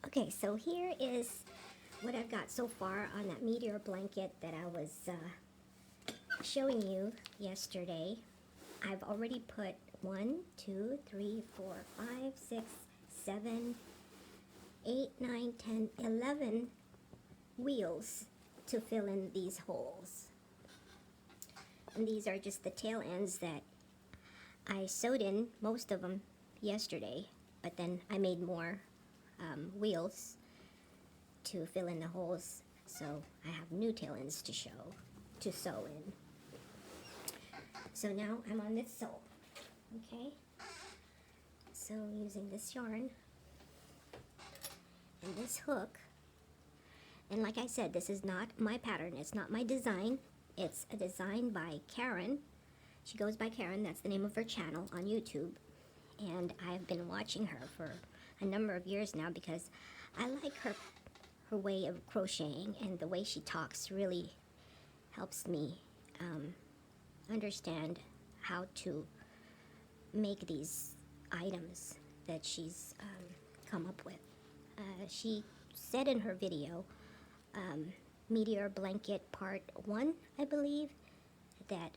Okay, so here is what I've got so far on that Meteor blanket that I was showing you yesterday. I've already put 1, 2, 3, 4, 5, 6, 7, 8, 9, 10, 11 wheels to fill in these holes. And these are just the tail ends that I sewed in, most of them yesterday, but then I made more wheels to fill in the holes, so I have new tail ends to sew in. So now I'm on this sew, okay? So using this yarn and this hook, and like I said, this is not my pattern, it's not my design, it's a design by Karen. She goes by Karen, that's the name of her channel on YouTube, and I've been watching her for a number of years now because I like her way of crocheting, and the way she talks really helps me understand how to make these items that she's come up with. She said in her video, Meteor Blanket Part 1, I believe, that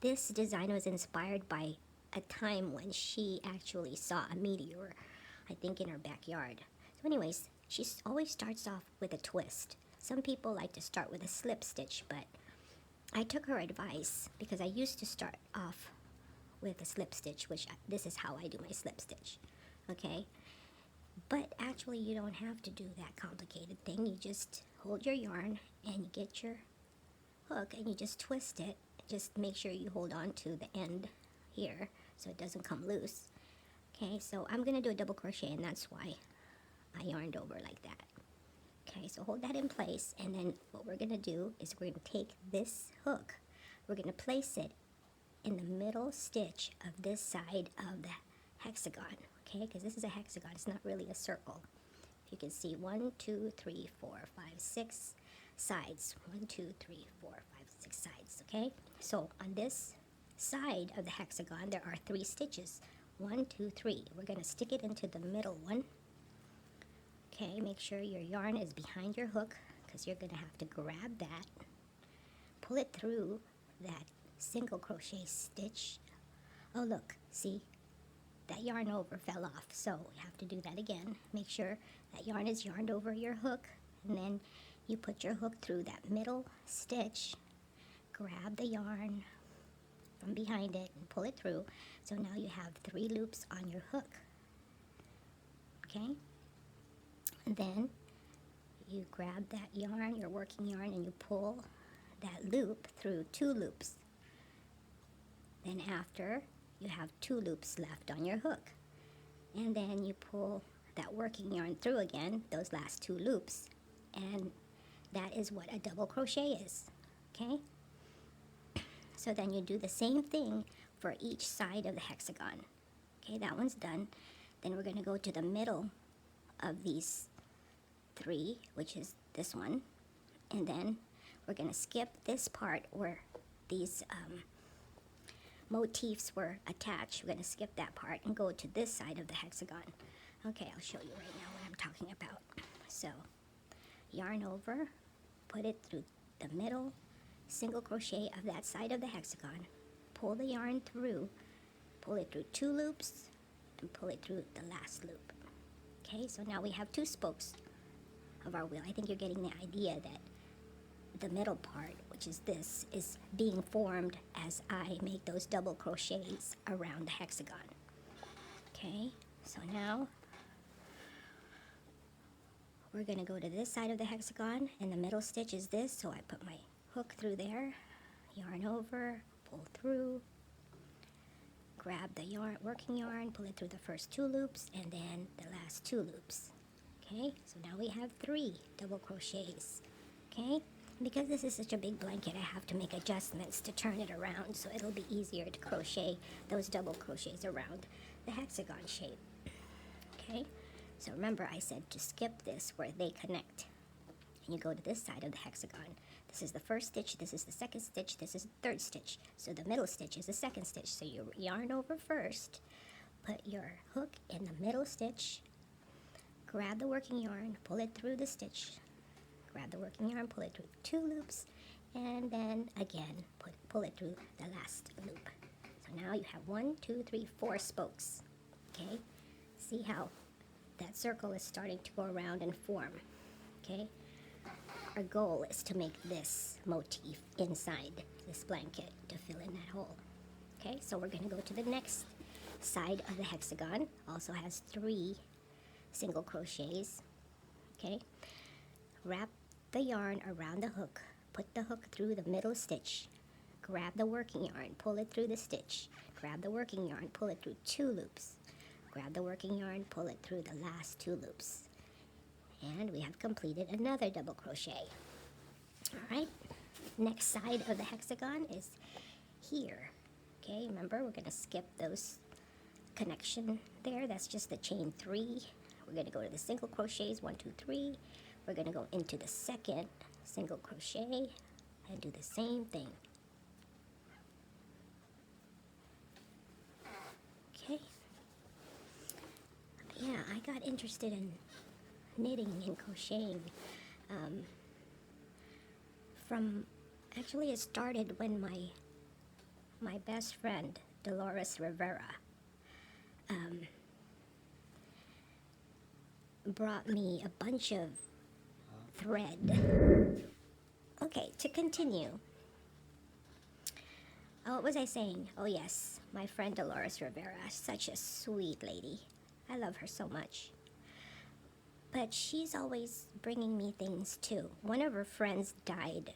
this design was inspired by a time when she actually saw a meteor, I think in her backyard. So anyways, she always starts off with a twist. Some people like to start with a slip stitch, but I took her advice because I used to start off with a slip stitch, this is how I do my slip stitch, okay? But actually you don't have to do that complicated thing. You just hold your yarn and you get your hook and you just twist it. Just make sure you hold on to the end here so it doesn't come loose. Okay, so I'm gonna do a double crochet, and that's why I yarned over like that. Okay, so hold that in place, and then what we're gonna do is we're gonna take this hook, we're gonna place it in the middle stitch of this side of the hexagon, okay, because this is a hexagon, it's not really a circle. If you can see 1, 2, 3, 4, 5, 6 sides, 1, 2, 3, 4, 5, 6 sides, okay? So on this side of the hexagon there are 3 stitches, 1, 2, 3. We're gonna stick it into the middle one. Okay, make sure your yarn is behind your hook because you're gonna have to grab that, pull it through that single crochet stitch. Oh look, see, that yarn over fell off, so you have to do that again. Make sure that yarn is yarned over your hook, and then you put your hook through that middle stitch, grab the yarn from behind it and pull it through. So now you have 3 loops on your hook, okay? And then you grab that yarn, your working yarn, and you pull that loop through 2 loops. Then after, you have 2 loops left on your hook. And then you pull that working yarn through again, those last 2 loops, and that is what a double crochet is, okay? So then you do the same thing for each side of the hexagon. Okay, that one's done. Then we're gonna go to the middle of these 3, which is this one, and then we're gonna skip this part where these motifs were attached. We're gonna skip that part and go to this side of the hexagon. Okay, I'll show you right now what I'm talking about. So, yarn over, put it through the middle, single crochet of that side of the hexagon, pull the yarn through, pull it through 2 loops, and pull it through the last loop. Okay, so now we have 2 spokes of our wheel. I think you're getting the idea that the middle part, which is this, is being formed as I make those double crochets around the hexagon. Okay, so now we're gonna go to this side of the hexagon, and the middle stitch is this, so I put my hook through there, yarn over, pull through, grab the yarn, working yarn, pull it through the first 2 loops, and then the last 2 loops. Okay, so now we have 3 double crochets. Okay, because this is such a big blanket, I have to make adjustments to turn it around so it'll be easier to crochet those double crochets around the hexagon shape. Okay, so remember I said to skip this where they connect, and you go to this side of the hexagon. This is the first stitch, this is the second stitch, this is the third stitch. So the middle stitch is the second stitch. So you yarn over first, put your hook in the middle stitch, grab the working yarn, pull it through the stitch, grab the working yarn, pull it through 2 loops, and then again pull it through the last loop. So now you have 1, 2, 3, 4 spokes. Okay, see how that circle is starting to go around and form. Okay, our goal is to make this motif inside this blanket to fill in that hole. Okay, so we're going to go to the next side of the hexagon. Also has 3 single crochets. Okay, wrap the yarn around the hook, put the hook through the middle stitch, grab the working yarn, pull it through the stitch, grab the working yarn, pull it through 2 loops, grab the working yarn, pull it through the last 2 loops, and we have completed another double crochet. All right, next side of the hexagon is here. Okay, remember we're going to skip those connection there. That's just the chain 3. We're going to go to the single crochets, 1, 2, 3. We're going to go into the second single crochet and do the same thing. Okay. Yeah, I got interested in knitting and crocheting actually it started when my best friend Dolores Rivera brought me a bunch of thread. Okay, to continue. Oh, what was I saying? Oh yes, my friend Dolores Rivera, such a sweet lady. I love her so much. But she's always bringing me things too. One of her friends died.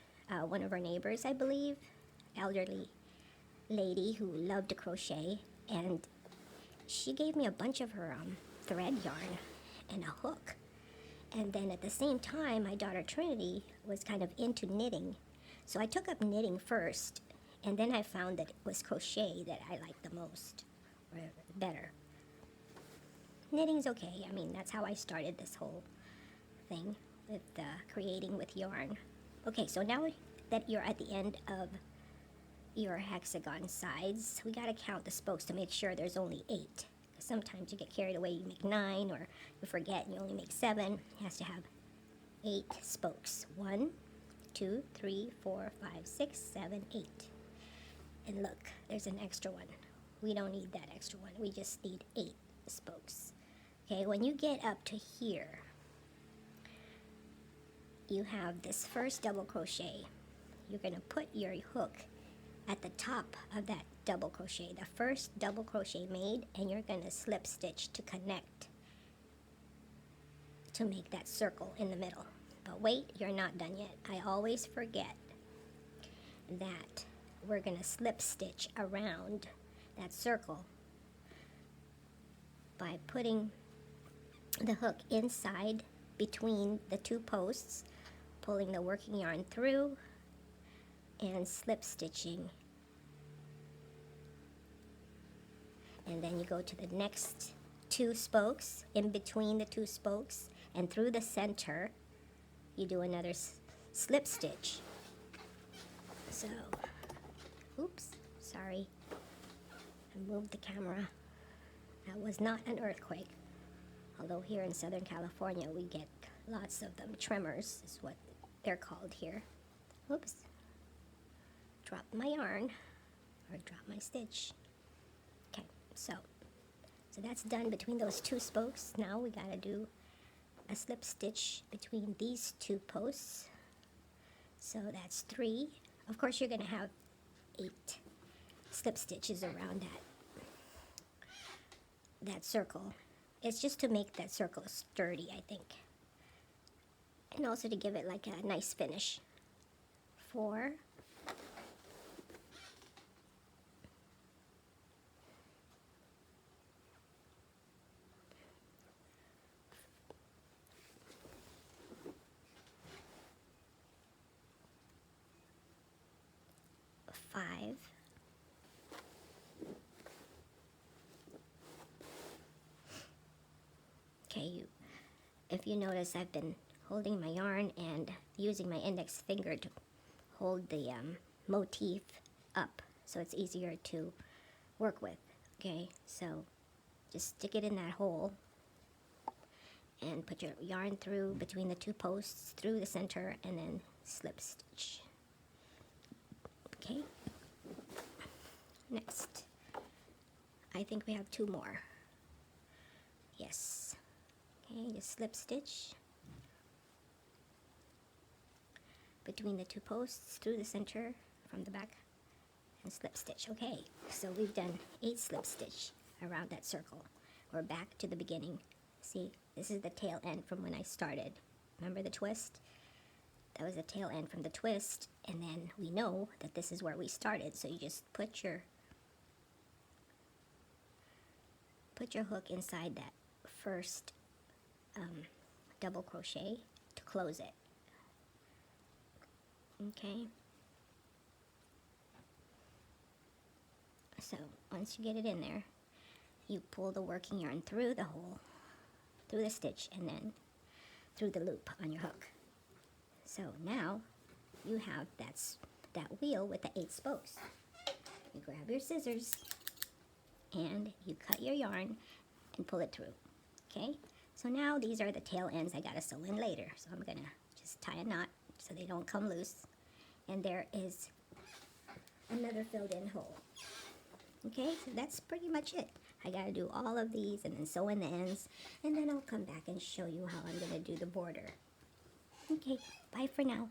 One of her neighbors, I believe, elderly lady who loved to crochet, and she gave me a bunch of her thread yarn and a hook. And then at the same time, my daughter Trinity was kind of into knitting. So I took up knitting first, and then I found that it was crochet that I liked the most, or better. Knitting's okay. I mean, that's how I started this whole thing with creating with yarn. Okay, so now that you're at the end of your hexagon sides, we gotta count the spokes to make sure there's only 8. Sometimes you get carried away, you make 9, or you forget and you only make 7. It has to have 8 spokes. 1, 2, 3, 4, 5, 6, 7, 8. And look, there's an extra one. We don't need that extra one. We just need 8 spokes. Okay, when you get up to here, you have this first double crochet. You're going to put your hook at the top of that double crochet, the first double crochet made, and you're going to slip stitch to connect to make that circle in the middle. But wait, you're not done yet. I always forget that we're going to slip stitch around that circle by putting the hook inside between the 2 posts, pulling the working yarn through, and slip stitching. And then you go to the next 2 spokes, in between the 2 spokes, and through the center, you do another slip stitch. So, oops, sorry, I moved the camera. That was not an earthquake. Although here in Southern California, we get lots of them. Tremors is what they're called here. Oops. Dropped my yarn, or dropped my stitch. Okay, so that's done between those 2 spokes. Now we gotta do a slip stitch between these 2 posts. So that's 3. Of course, you're gonna have 8 slip stitches around that circle. It's just to make that circle sturdy, I think. And also to give it like a nice finish. 4. 5. Okay, if you notice, I've been holding my yarn and using my index finger to hold the motif up so it's easier to work with. Okay, so just stick it in that hole and put your yarn through between the 2 posts through the center and then slip stitch. Okay, next I think we have 2 more. Yes. Okay, just slip stitch between the 2 posts through the center from the back and slip stitch. Okay, so we've done 8 slip stitch around that circle. We're back to the beginning. See, this is the tail end from when I started. Remember the twist? That was the tail end from the twist, and then we know that this is where we started, so you just put your hook inside that first double crochet to close it. Okay, so once you get it in there, you pull the working yarn through the hole, through the stitch, and then through the loop on your hook. So now you have that wheel with the 8 spokes. You grab your scissors and you cut your yarn and pull it through. Okay, so now these are the tail ends I gotta sew in later, so I'm gonna just tie a knot so they don't come loose. And there is another filled in hole. Okay, so that's pretty much it. I gotta do all of these and then sew in the ends, and then I'll come back and show you how I'm gonna do the border. Okay, bye for now.